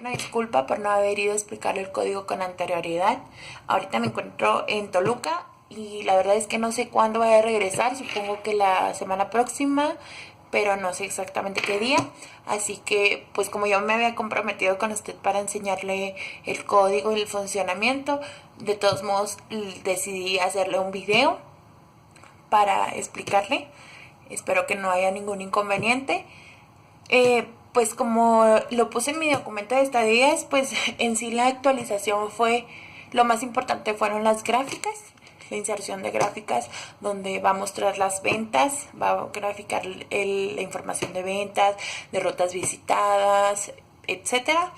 Una disculpa por no haber ido a explicarle el código con anterioridad. Ahorita me encuentro en Toluca y la verdad es que no sé cuándo voy a regresar, supongo que la semana próxima, pero no sé exactamente qué día. Así que pues como yo me había comprometido con usted para enseñarle el código y el funcionamiento, de todos modos decidí hacerle un video para explicarle. Espero que no haya ningún inconveniente. Pues como lo puse en mi documento de estadías, pues en sí la actualización fue, lo más importante fueron las gráficas, la inserción de gráficas donde va a mostrar las ventas, va a graficar la información de ventas, de rutas visitadas, etcétera.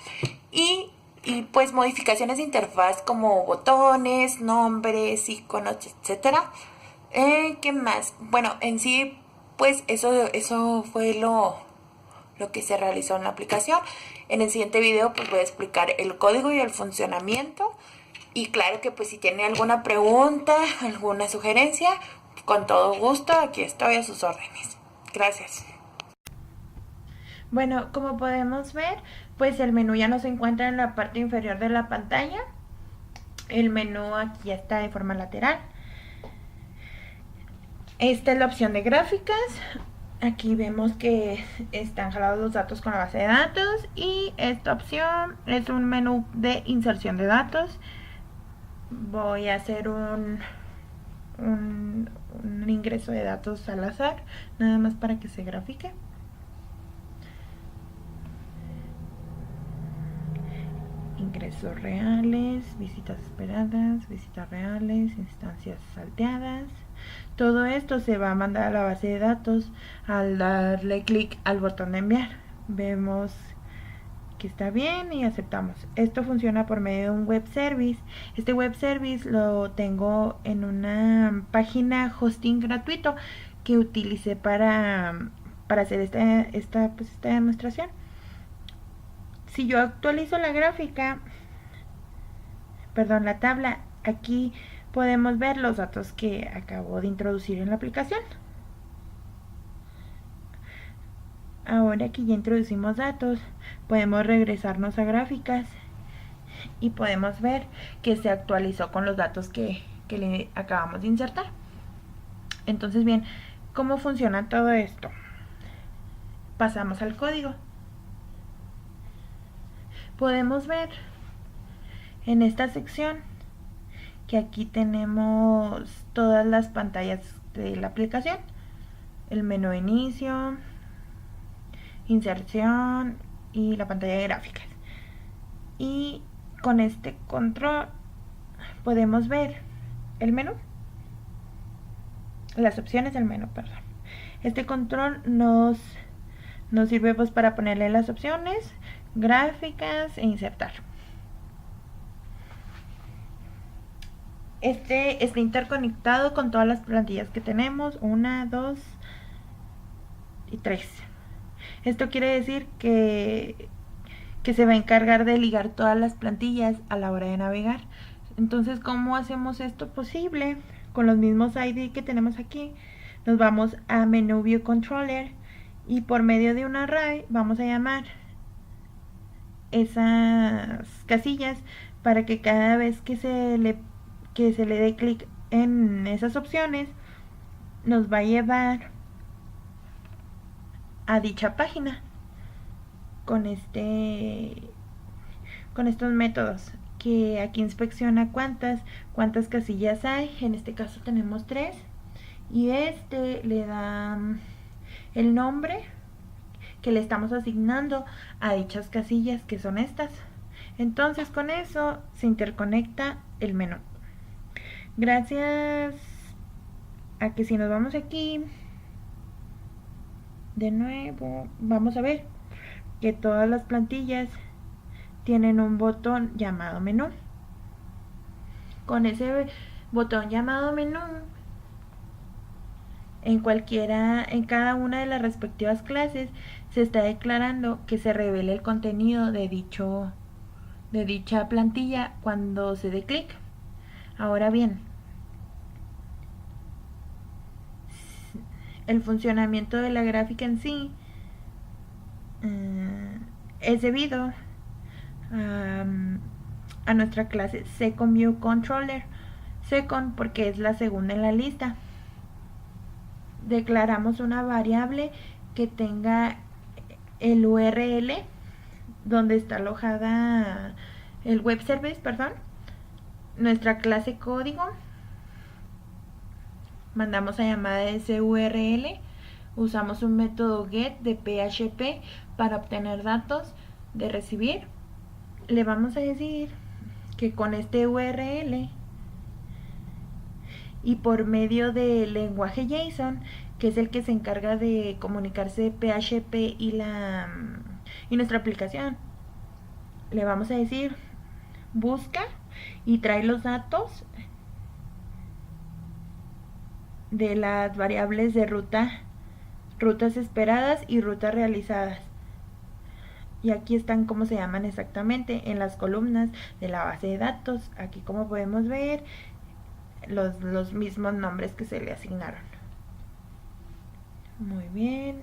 Y pues modificaciones de interfaz como botones, nombres, iconos, etcétera. ¿Qué más? Bueno, en sí, pues eso fue lo que se realizó en la aplicación. En el siguiente video pues voy a explicar el código y el funcionamiento. Y claro que pues si tiene alguna pregunta, alguna sugerencia, con todo gusto aquí estoy a sus órdenes. Gracias. Bueno, como podemos ver, pues el menú ya no se encuentra en la parte inferior de la pantalla. El menú aquí ya está de forma lateral. Esta es la opción de gráficas. Aquí vemos que están jalados los datos con la base de datos y esta opción es un menú de inserción de datos. Voy a hacer un ingreso de datos al azar, nada más para que se grafique. Ingresos reales, visitas esperadas, visitas reales, instancias salteadas. Todo esto se va a mandar a la base de datos al darle clic al botón de enviar. Vemos que está bien y aceptamos. Esto funciona por medio de un web service. Este web service lo tengo en una página hosting gratuito que utilicé para hacer esta demostración. Si yo actualizo la gráfica, perdón, la tabla, aquí podemos ver los datos que acabo de introducir en la aplicación. Ahora que ya introducimos datos, podemos regresarnos a gráficas y podemos ver que se actualizó con los datos que le acabamos de insertar. Entonces, bien, ¿cómo funciona todo esto? Pasamos al código. Podemos ver en esta sección que aquí tenemos todas las pantallas de la aplicación. El menú de inicio, inserción y la pantalla de gráficas. Y con este control podemos ver el menú, las opciones del menú, perdón. Este control nos sirve pues para ponerle las opciones, gráficas e insertar. Este está interconectado con todas las plantillas que tenemos, 1, 2 y 3. Esto quiere decir que se va a encargar de ligar todas las plantillas a la hora de navegar. Entonces, ¿cómo hacemos esto posible? Con los mismos ID que tenemos aquí, nos vamos a Menu View Controller y por medio de un array vamos a llamar esas casillas para que cada vez que se le dé clic en esas opciones nos va a llevar a dicha página con con estos métodos que aquí inspecciona cuántas casillas hay. En este caso tenemos 3 y este le da el nombre que le estamos asignando a dichas casillas, que son estas. Entonces con eso se interconecta el menú. Gracias a que si nos vamos aquí de nuevo, vamos a ver que todas las plantillas tienen un botón llamado menú. Con ese botón llamado menú, en cada una de las respectivas clases se está declarando que se revele el contenido de dicha plantilla cuando se dé clic. Ahora bien, el funcionamiento de la gráfica en sí es debido a nuestra clase Second View Controller. Second porque es la segunda en la lista. Declaramos una variable que tenga el URL donde está alojada el web service, nuestra clase código. Mandamos a llamar a ese URL. Usamos un método get de PHP para obtener datos de recibir. Le vamos a decir que con este URL y por medio del lenguaje JSON, que es el que se encarga de comunicarse PHP y nuestra aplicación, le vamos a decir busca y trae los datos de las variables de rutas esperadas y rutas realizadas. Y aquí están cómo se llaman exactamente en las columnas de la base de datos. Aquí como podemos ver los mismos nombres que se le asignaron. Muy bien.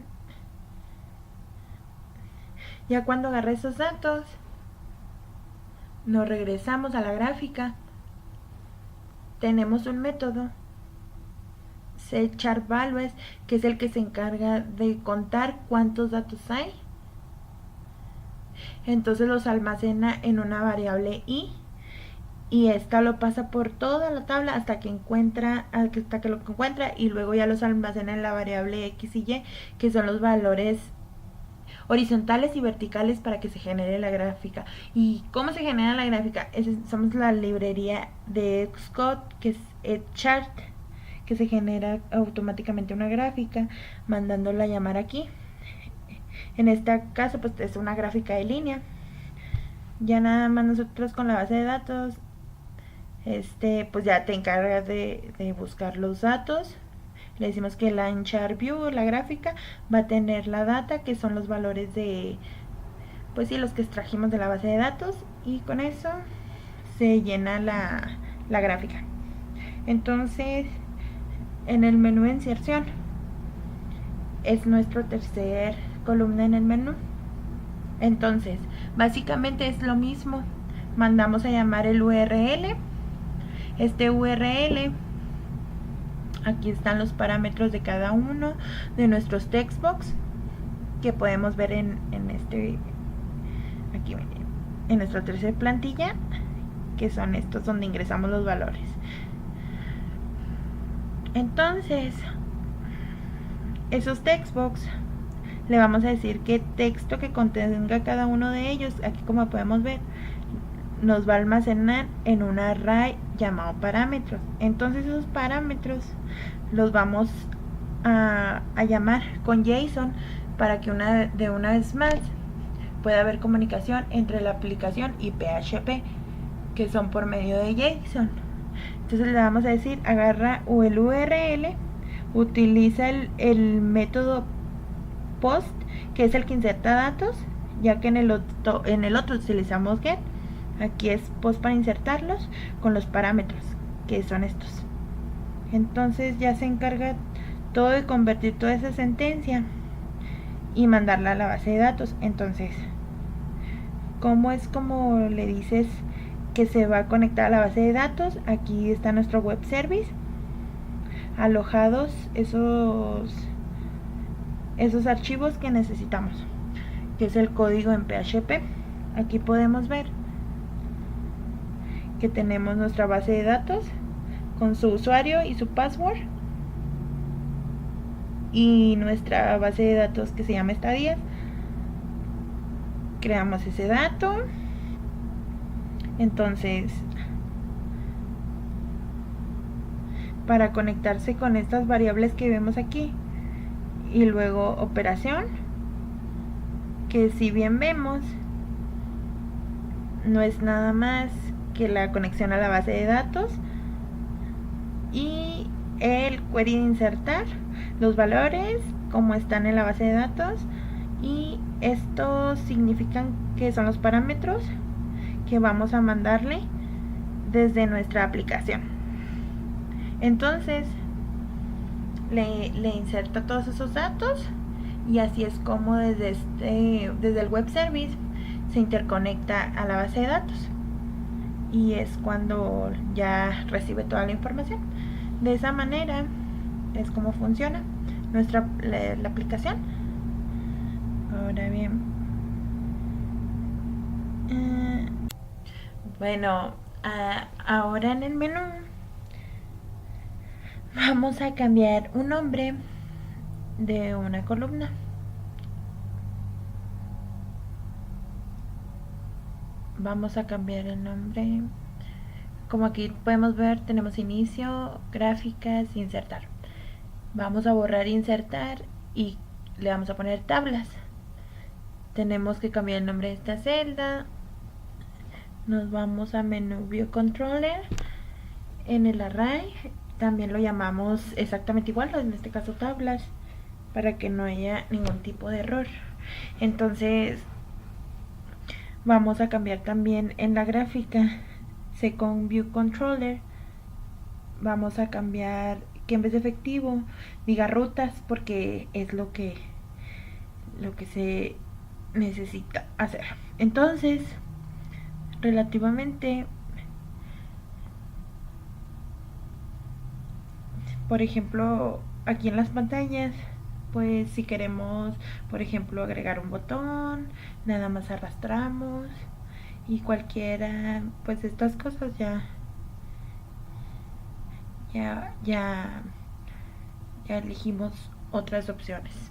Ya cuando agarré esos datos, nos regresamos a la gráfica. Tenemos un método setChartValues, que es el que se encarga de contar cuántos datos hay. Entonces los almacena en una variable i y esta lo pasa por toda la tabla hasta que lo encuentra, y luego ya los almacena en la variable x y y, que son los valores horizontales y verticales para que se genere la gráfica. ¿Y cómo se genera la gráfica? Somos la librería de Xcode, que es chart, que se genera automáticamente una gráfica mandándola a llamar aquí. En este caso pues es una gráfica de línea. Ya nada más nosotros con la base de datos pues ya te encargas de buscar los datos. Le decimos que la ChartView, la gráfica, va a tener la data, que son los valores los que extrajimos de la base de datos, y con eso se llena la gráfica. Entonces en el menú de inserción es nuestro tercer columna en el menú. Entonces básicamente es lo mismo. Mandamos a llamar el URL. Este URL, aquí están los parámetros de cada uno de nuestros textbox que podemos ver aquí en nuestra tercera plantilla, que son estos donde ingresamos los valores. Entonces esos textbox le vamos a decir qué texto que contenga cada uno de ellos. Aquí como podemos ver nos va a almacenar en un array llamado parámetros. Entonces esos parámetros los vamos a llamar con JSON para que una vez más pueda haber comunicación entre la aplicación y PHP, que son por medio de JSON. Entonces le vamos a decir agarra el URL, utiliza el método post, que es el que inserta datos, ya que en el otro utilizamos get. Aquí es post para insertarlos con los parámetros, que son estos. Entonces ya se encarga todo de convertir toda esa sentencia y mandarla a la base de datos. Entonces, ¿cómo es como le dices que se va a conectar a la base de datos? Aquí está nuestro web service, alojados esos archivos que necesitamos, que es el código en PHP. Aquí podemos ver que tenemos nuestra base de datos con su usuario y su password, y nuestra base de datos que se llama estadías. Creamos ese dato. Entonces, para conectarse con estas variables que vemos aquí, y luego operación, que si bien vemos no es nada más que la conexión a la base de datos, y el query de insertar los valores como están en la base de datos, y estos significan que son los parámetros que vamos a mandarle desde nuestra aplicación. Entonces le inserta todos esos datos, y así es como desde el web service se interconecta a la base de datos. y es cuando ya recibe toda la información. De esa manera es como funciona la aplicación. Ahora bien, bueno, ahora en el menú vamos a cambiar un nombre de una columna. Vamos a cambiar el nombre. Como aquí podemos ver, tenemos inicio, gráficas, insertar. Vamos a borrar insertar y le vamos a poner tablas. Tenemos que cambiar el nombre de esta celda. Nos vamos a menú View Controller. En el array también lo llamamos exactamente igual, en este caso tablas, para que no haya ningún tipo de error. Entonces vamos a cambiar también en la gráfica Second View Controller. Vamos a cambiar que en vez de efectivo diga rutas, porque es lo que se necesita hacer. Entonces, relativamente, por ejemplo, aquí en las pantallas, pues si queremos, por ejemplo, agregar un botón, nada más arrastramos, y cualquiera, pues estas cosas ya elegimos otras opciones.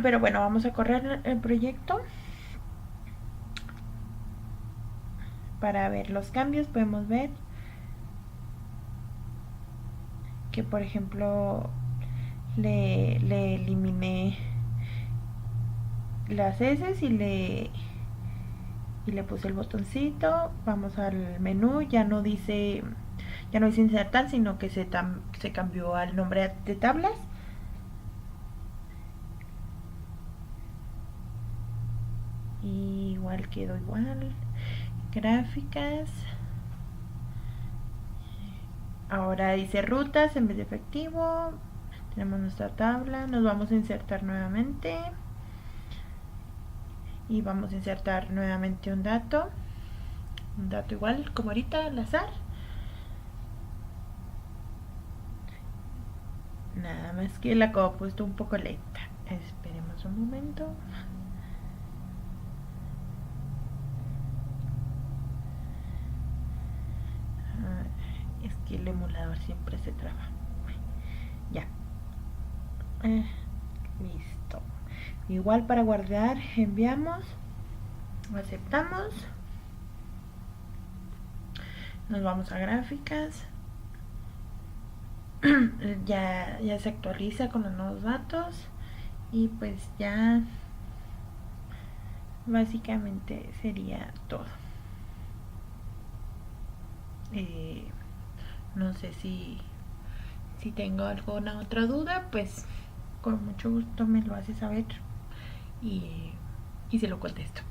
Pero bueno, vamos a correr el proyecto para ver los cambios. Podemos ver que, por ejemplo, le eliminé las S y le puse el botoncito. Vamos al menú, ya no dice insertar, sino que se cambió al nombre de tablas. Y igual quedó igual. Gráficas. Ahora dice rutas en vez de efectivo. Tenemos nuestra tabla. Nos vamos a insertar nuevamente. Y vamos a insertar nuevamente un dato. Un dato igual como ahorita, al azar. Nada más que la he puesto un poco lenta. Esperemos un momento. Es que el emulador siempre se traba. Ya. Listo. Igual para guardar, enviamos. Aceptamos. Nos vamos a gráficas. ya se actualiza con los nuevos datos. Y pues ya básicamente sería todo. No sé si tengo alguna otra duda, pues con mucho gusto me lo hace saber y se lo contesto.